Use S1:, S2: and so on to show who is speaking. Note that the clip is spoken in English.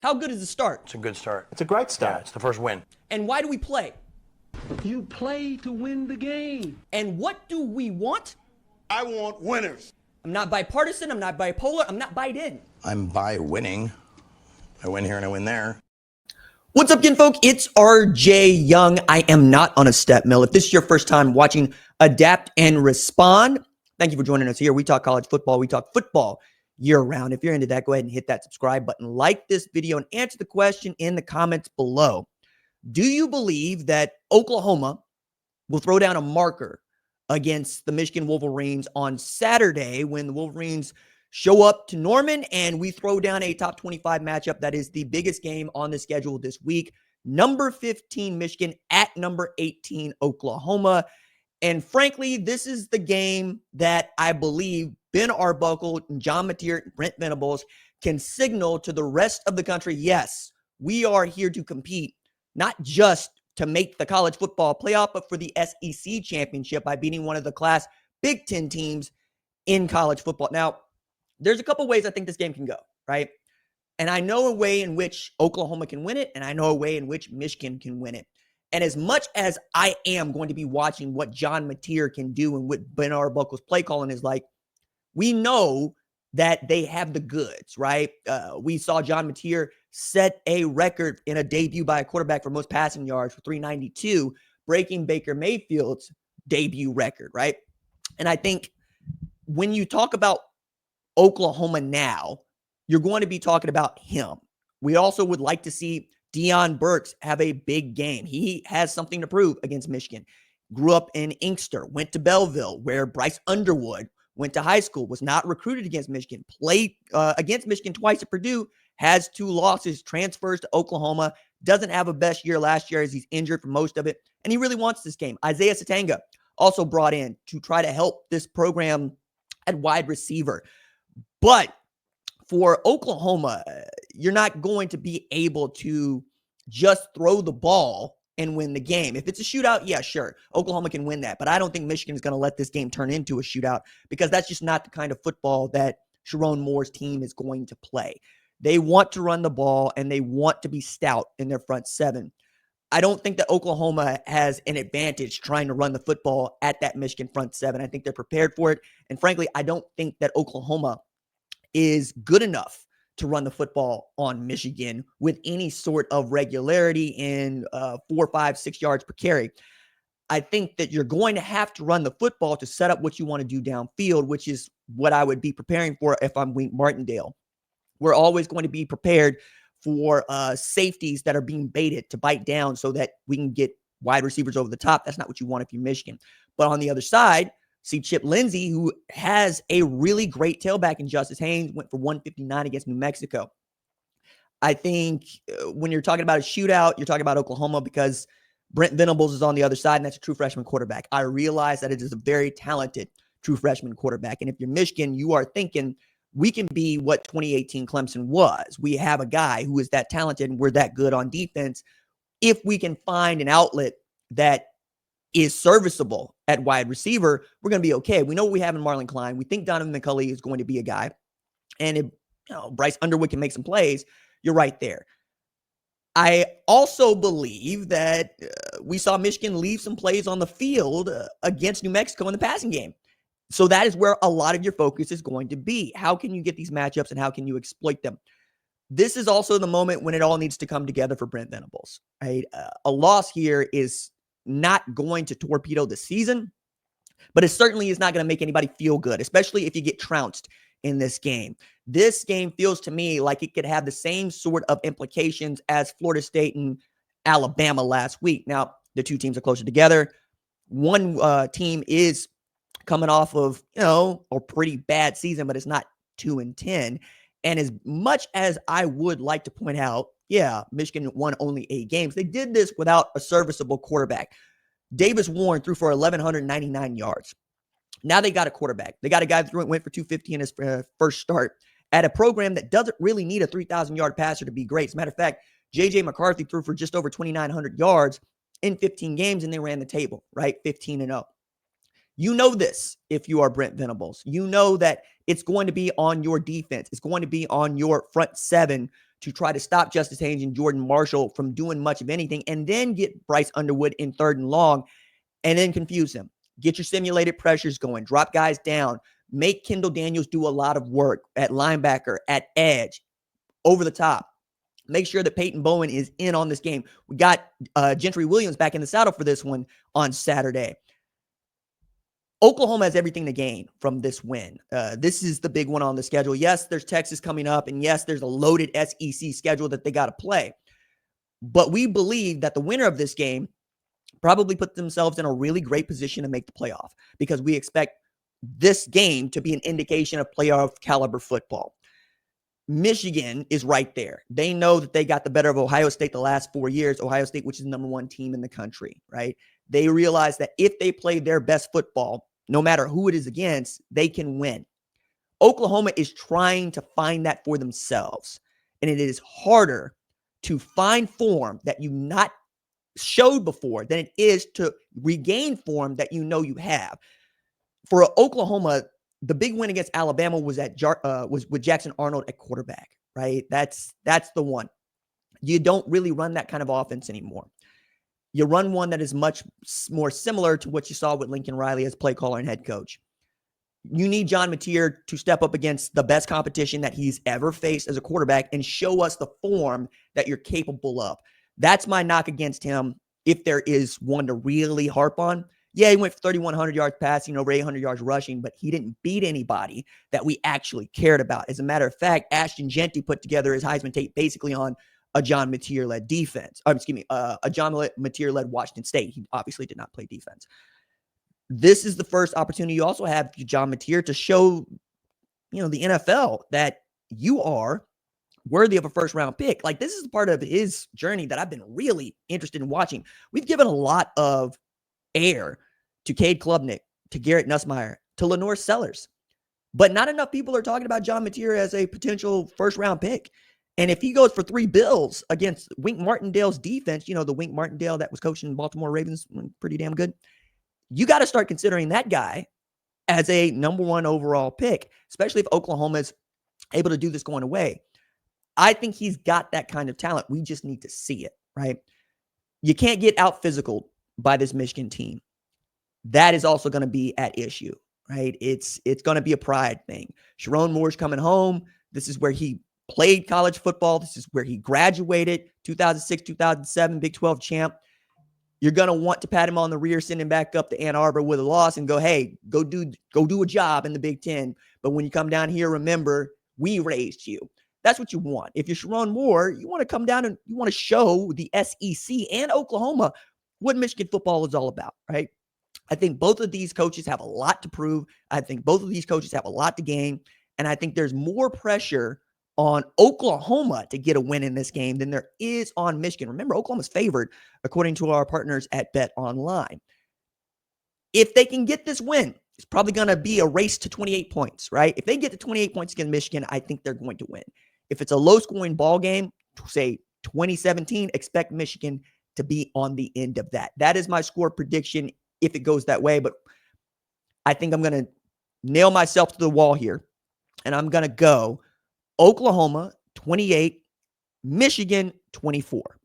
S1: How good is the start?
S2: It's a good start.
S3: It's a great start.
S2: Yeah, it's the first win.
S1: And why do we play?
S4: You play to win the game.
S1: And what do we want?
S5: I want winners.
S1: I'm not bipartisan. I'm not bipolar. I'm not Biden.
S2: I'm by winning. I win here and I win there.
S1: What's up, kinfolk? It's RJ Young. I am not on a step mill. If this is your first time watching Adapt and Respond, thank you for joining us here. We talk college football. We talk football year-round. If you're into that, go ahead and hit that subscribe button, like this video, and answer the question in the comments below. Do you believe that Oklahoma will throw down a marker against the Michigan Wolverines on Saturday when the Wolverines show up to Norman and we throw down a top 25 matchup that is the biggest game on the schedule this week? Number 15 Michigan at number 18 Oklahoma. And frankly, this is the game that I believe Ben Arbuckle, John Mateer, and Brent Venables can signal to the rest of the country, yes, we are here to compete, not just to make the college football playoff, but for the SEC championship by beating one of the class Big Ten teams in college football. Now, there's a couple ways I think this game can go, right? And I know a way in which Oklahoma can win it, and I know a way in which Michigan can win it. And as much as I am going to be watching what John Mateer can do and what Ben Arbuckle's play calling is like, we know that they have the goods, right? We saw John Mateer set a record in a debut by a quarterback for most passing yards for 392, breaking Baker Mayfield's debut record, right? And I think when you talk about Oklahoma now, you're going to be talking about him. We also would like to see Deion Burks have a big game. He has something to prove against Michigan. Grew up in Inkster, went to Belleville, where Bryce Underwood went to high school, was not recruited against Michigan, played against Michigan twice at Purdue, has 2 losses, transfers to Oklahoma, doesn't have a best year last year as he's injured for most of it, and he really wants this game. Isaiah Satanga also brought in to try to help this program at wide receiver. But for Oklahoma, you're not going to be able to just throw the ball and win the game. If it's a shootout, yeah, sure, Oklahoma can win that. But I don't think Michigan is going to let this game turn into a shootout because that's just not the kind of football that Sharon Moore's team is going to play. They want to run the ball and they want to be stout in their front seven. I don't think that Oklahoma has an advantage trying to run the football at that Michigan front seven. I think they're prepared for it. And frankly, I don't think that Oklahoma is good enough to run the football on Michigan with any sort of regularity in 4, 5, 6 yards per carry. I think that you're going to have to run the football to set up what you want to do downfield, which is what I would be preparing for if I'm Wink Martindale. We're always going to be prepared for safeties that are being baited to bite down so that we can get wide receivers over the top. That's not what you want if you're Michigan. But on the other side, see Chip Lindsey, who has a really great tailback in Justice Haynes, went for 159 against New Mexico. I think when you're talking about a shootout, you're talking about Oklahoma because Brent Venables is on the other side, and that's a true freshman quarterback. I realize that it is a very talented true freshman quarterback. And if you're Michigan, you are thinking we can be what 2018 Clemson was. We have a guy who is that talented and we're that good on defense. If we can find an outlet that is serviceable at wide receiver, we're going to be okay. We know what we have in Marlon Klein. We think Donovan McCulley is going to be a guy. And if Bryce Underwood can make some plays, you're right there. I also believe that we saw Michigan leave some plays on the field against New Mexico in the passing game. So that is where a lot of your focus is going to be. How can you get these matchups and how can you exploit them? This is also the moment when it all needs to come together for Brent Venables, right? A loss here is not going to torpedo the season, but it certainly is not going to make anybody feel good, especially if you get trounced in this game. This game feels to me like it could have the same sort of implications as Florida State and Alabama last week. Now, the two teams are closer together. One team is coming off of, a pretty bad season, but it's not 2-10. And as much as I would like to point out, yeah, Michigan won only 8 games. They did this without a serviceable quarterback. Davis Warren threw for 1,199 yards. Now they got a quarterback. They got a guy that went for 250 in his first start at a program that doesn't really need a 3,000-yard passer to be great. As a matter of fact, J.J. McCarthy threw for just over 2,900 yards in 15 games, and they ran the table, right? 15-0. You know this if you are Brent Venables. You know that it's going to be on your defense. It's going to be on your front seven to try to stop Justice Haynes and Jordan Marshall from doing much of anything, and then get Bryce Underwood in 3rd and long and then confuse him. Get your simulated pressures going. Drop guys down. Make Kendall Daniels do a lot of work at linebacker, at edge, over the top. Make sure that Peyton Bowen is in on this game. We got Gentry Williams back in the saddle for this one on Saturday. Oklahoma has everything to gain from this win. This is the big one on the schedule. Yes, there's Texas coming up, and yes, there's a loaded SEC schedule that they got to play. But we believe that the winner of this game probably put themselves in a really great position to make the playoff, because we expect this game to be an indication of playoff caliber football. Michigan is right there. They know that they got the better of Ohio State the last 4 years. Ohio State, which is the number 1 team in the country, right? They realize that if they play their best football, no matter who it is against, they can win. Oklahoma is trying to find that for themselves, and it is harder to find form that you not showed before than it is to regain form that you know you have. For Oklahoma, the big win against Alabama was was with Jackson Arnold at quarterback, right? That's the one. You don't really run that kind of offense anymore. You run one that is much more similar to what you saw with Lincoln Riley as play caller and head coach. You need John Mateer to step up against the best competition that he's ever faced as a quarterback and show us the form that you're capable of. That's my knock against him, if there is one to really harp on. Yeah, he went for 3,100 yards passing, over 800 yards rushing, but he didn't beat anybody that we actually cared about. As a matter of fact, Ashton Jeanty put together his Heisman tape basically on a John Mateer-led defense. A John Mateer-led Washington State. He obviously did not play defense. This is the first opportunity you also have, John Mateer, to show, the NFL that you are worthy of a first-round pick. Like, this is part of his journey that I've been really interested in watching. We've given a lot of air to Cade Klubnik, to Garrett Nussmeier, to Lenore Sellers, but not enough people are talking about John Mateer as a potential first-round pick. And if he goes for 3 bills against Wink Martindale's defense, the Wink Martindale that was coaching Baltimore Ravens, pretty damn good, you got to start considering that guy as a number 1 overall pick, especially if Oklahoma is able to do this going away. I think he's got that kind of talent. We just need to see it, right? You can't get out physical by this Michigan team. That is also going to be at issue, right? It's going to be a pride thing. Sharon Moore's coming home. This is where he played college football. This is where he graduated, 2006, 2007, Big 12 champ. You're going to want to pat him on the rear, send him back up to Ann Arbor with a loss and go, hey, go do a job in the Big 10. But when you come down here, remember, we raised you. That's what you want. If you're Sharon Moore, you want to come down and you want to show the SEC and Oklahoma what Michigan football is all about, right? I think both of these coaches have a lot to prove. I think both of these coaches have a lot to gain. And I think there's more pressure on Oklahoma to get a win in this game than there is on Michigan. Remember, Oklahoma's favored, according to our partners at Bet Online. If they can get this win, it's probably going to be a race to 28 points, right? If they get to 28 points against Michigan, I think they're going to win. If it's a low-scoring ball game, say 2017, expect Michigan to be on the end of that. That is my score prediction if it goes that way, but I think I'm going to nail myself to the wall here, and I'm going to go Oklahoma 28, Michigan 24.